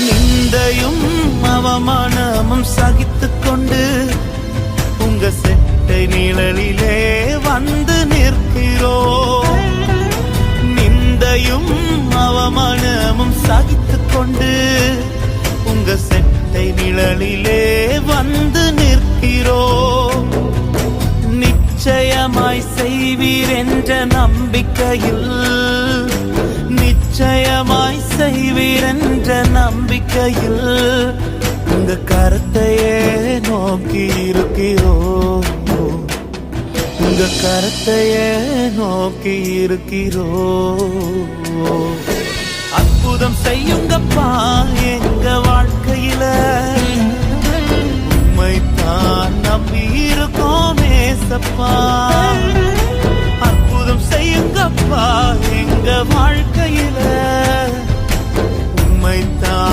நிந்தையும் அவமானமும் சகித்துக் கொண்டு உங்க செட்டை நிழலிலே வந்து நிற்கிறோம். நிந்தையும் அவமானமும் சகித்துக் கொண்டு உங்க செட்டை நிழலிலே வந்து நிற்கிறோம். நிச்சயமாய் செய்வீர் என்ற நம்பிக்கையில், நிச்சயமாய் செய்வீர் என்ற நம்பிக்கையில் உங்க கரத்தையே நோக்கி இருக்கிறோம். உங்க கரத்தையே நோக்கி இருக்கிறோம். அற்புதம் செய்யுங்கப்பா எங்க வாழ்க்கையில, உம்மைத்தான் நம்பி இருக்கோம் ஏசப்பா. அற்புதம் செய்யுங்கப்பா எங்க வாழ்க்கையில,